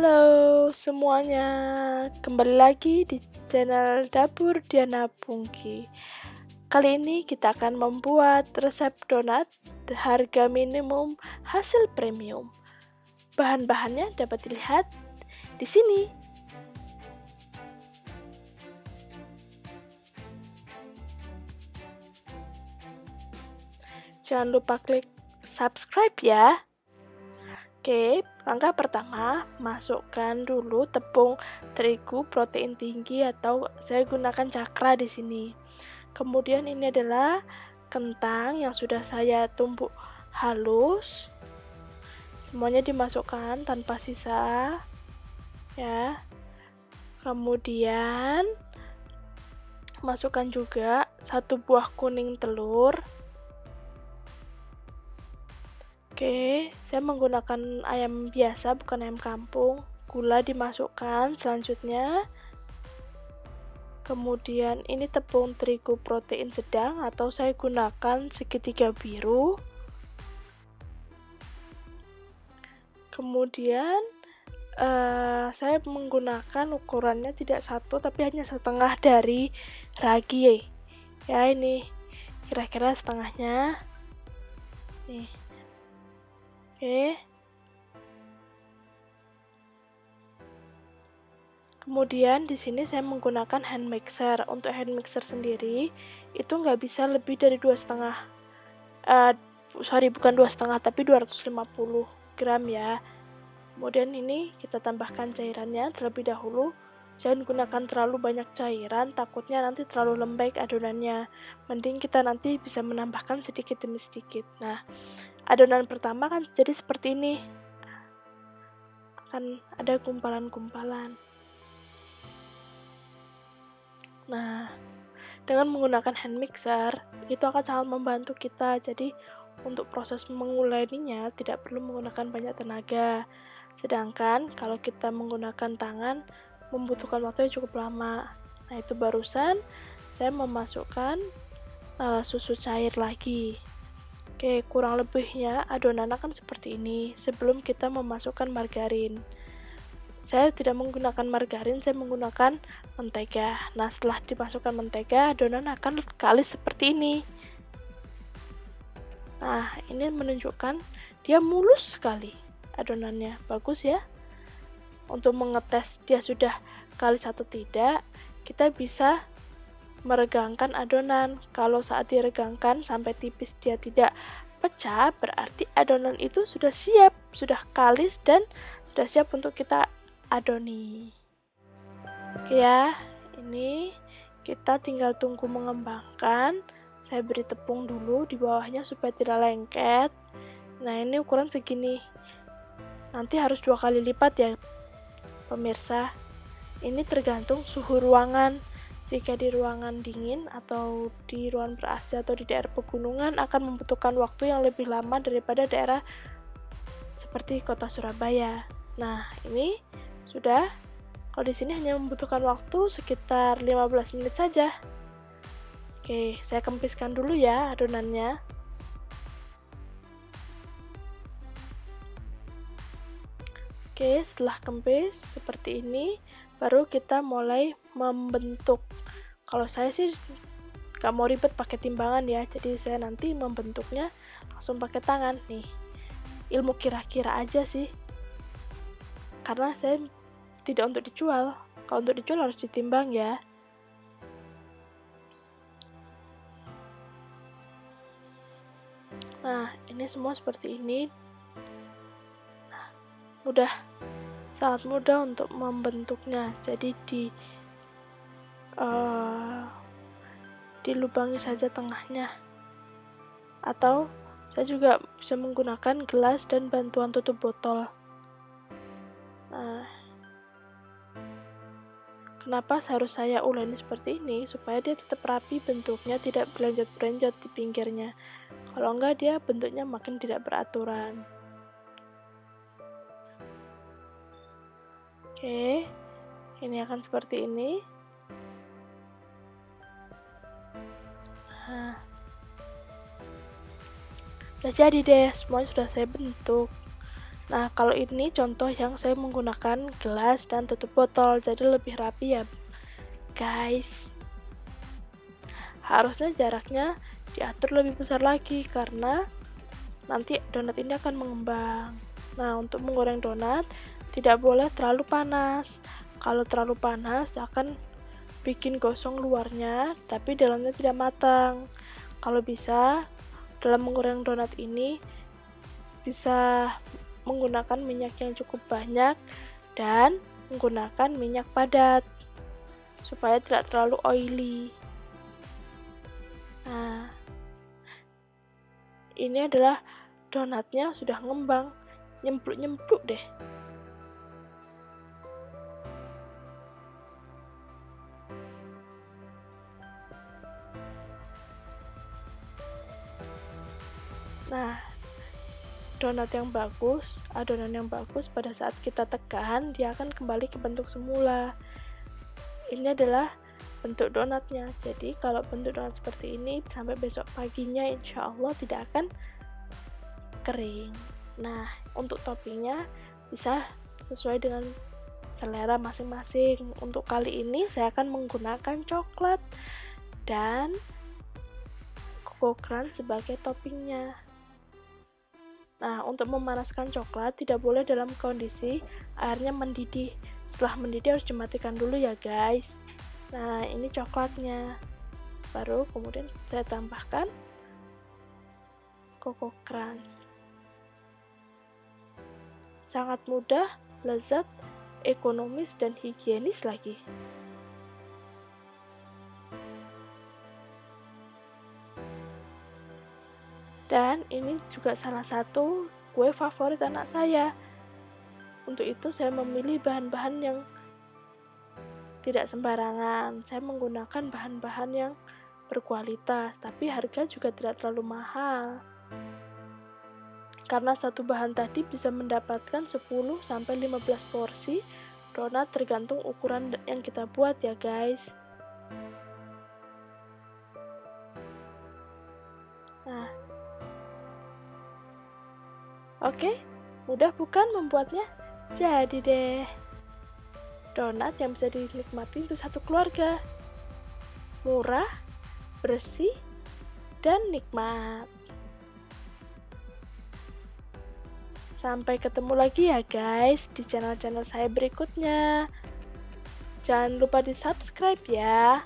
Halo semuanya, kembali lagi di channel Dapur Diana Pungki. Kali ini kita akan membuat resep donat harga minimum hasil premium. Bahan-bahannya dapat dilihat di sini. Jangan lupa klik subscribe ya. Oke, langkah pertama, masukkan dulu tepung terigu protein tinggi atau saya gunakan cakra di sini. Kemudian ini adalah kentang yang sudah saya tumbuk halus. Semuanya dimasukkan tanpa sisa. Ya. Kemudian masukkan juga 1 buah kuning telur. Oke, saya menggunakan ayam biasa, bukan ayam kampung. Gula dimasukkan selanjutnya. Kemudian ini tepung terigu protein sedang atau saya gunakan segitiga biru. Kemudian saya menggunakan ukurannya tidak 1 tapi hanya setengah dari ragi. Ya, ini kira-kira setengahnya. Nih. Oke. Kemudian di sini saya menggunakan hand mixer. Untuk hand mixer sendiri itu nggak bisa lebih dari 2,5. Bukan 2,5 tapi 250 gram ya. Kemudian ini kita tambahkan cairannya terlebih dahulu. Jangan gunakan terlalu banyak cairan, takutnya nanti terlalu lembek adonannya. Mending kita nanti bisa menambahkan sedikit demi sedikit. Nah, adonan pertama kan jadi seperti ini. Akan ada gumpalan-gumpalan. Nah, dengan menggunakan hand mixer, itu akan sangat membantu kita. Jadi, untuk proses menguleninya tidak perlu menggunakan banyak tenaga. Sedangkan, kalau kita menggunakan tangan, membutuhkan waktu yang cukup lama. Nah, itu barusan saya memasukkan susu cair lagi. Oke, kurang lebihnya adonan akan seperti ini sebelum kita memasukkan margarin. Saya tidak menggunakan margarin, saya menggunakan mentega. Nah, setelah dimasukkan mentega, adonan akan kalis seperti ini. Nah, ini menunjukkan dia mulus sekali adonannya. Bagus ya. Untuk mengetes dia sudah kalis atau tidak, kita bisa meregangkan adonan. Kalau saat diregangkan sampai tipis dia tidak pecah, berarti adonan itu sudah siap, sudah kalis dan sudah siap untuk kita adoni. Oke ya, ini kita tinggal tunggu mengembangkan. Saya beri tepung dulu di bawahnya supaya tidak lengket. Nah, ini ukuran segini. Nanti harus 2 kali lipat ya pemirsa. Ini tergantung suhu ruangan. Jika di ruangan dingin atau di ruangan ber-AC atau di daerah pegunungan akan membutuhkan waktu yang lebih lama daripada daerah seperti kota Surabaya. Nah, ini sudah. Kalau di sini hanya membutuhkan waktu sekitar 15 menit saja. Oke, saya kempiskan dulu ya adonannya. Oke, setelah kempis seperti ini, baru kita mulai membentuk. Kalau saya sih gak mau ribet pakai timbangan ya, jadi saya nanti membentuknya langsung pakai tangan nih. Ilmu kira-kira aja sih, karena saya tidak untuk dijual. Kalau untuk dijual harus ditimbang ya. Nah, ini semua seperti ini. Nah, mudah, sangat mudah untuk membentuknya. Jadi dilubangi saja tengahnya. Atau saya juga bisa menggunakan gelas dan bantuan tutup botol. Nah, kenapa harus saya uleni seperti ini? Supaya dia tetap rapi bentuknya, tidak berenjot-berenjot di pinggirnya. Kalau enggak, dia bentuknya makin tidak beraturan. Oke, ini akan seperti ini. Nah, udah jadi deh, semuanya sudah saya bentuk. Nah, kalau ini contoh yang saya menggunakan gelas dan tutup botol, jadi lebih rapi ya guys. Harusnya jaraknya diatur lebih besar lagi karena nanti donat ini akan mengembang. Nah, untuk menggoreng donat tidak boleh terlalu panas. Kalau terlalu panas akan bikin gosong luarnya, tapi dalamnya tidak matang. Kalau bisa, dalam menggoreng donat ini bisa menggunakan minyak yang cukup banyak dan menggunakan minyak padat supaya tidak terlalu oily. Nah, ini adalah donatnya sudah ngembang, nyempluk-nyempluk deh. Nah, donat yang bagus, adonan yang bagus pada saat kita tekan, dia akan kembali ke bentuk semula. Ini adalah bentuk donatnya. Jadi kalau bentuk donat seperti ini sampai besok paginya insya Allah tidak akan kering. Nah, untuk toppingnya bisa sesuai dengan selera masing-masing. Untuk kali ini saya akan menggunakan coklat dan Coco Crunch sebagai toppingnya. Nah, untuk memanaskan coklat tidak boleh dalam kondisi airnya mendidih. Setelah mendidih harus dimatikan dulu ya guys. Nah, ini coklatnya. Baru kemudian saya tambahkan Coco Crunch. Sangat mudah, lezat, ekonomis, dan higienis lagi. Dan ini juga salah satu kue favorit anak saya. Untuk itu saya memilih bahan-bahan yang tidak sembarangan. Saya menggunakan bahan-bahan yang berkualitas, tapi harga juga tidak terlalu mahal. Karena satu bahan tadi bisa mendapatkan 10-15 porsi donat tergantung ukuran yang kita buat ya guys. Nah, oke, mudah bukan membuatnya? Jadi deh, donat yang bisa dinikmati untuk satu keluarga. Murah, bersih, dan nikmat. Sampai ketemu lagi ya guys di channel-channel saya berikutnya. Jangan lupa di subscribe ya.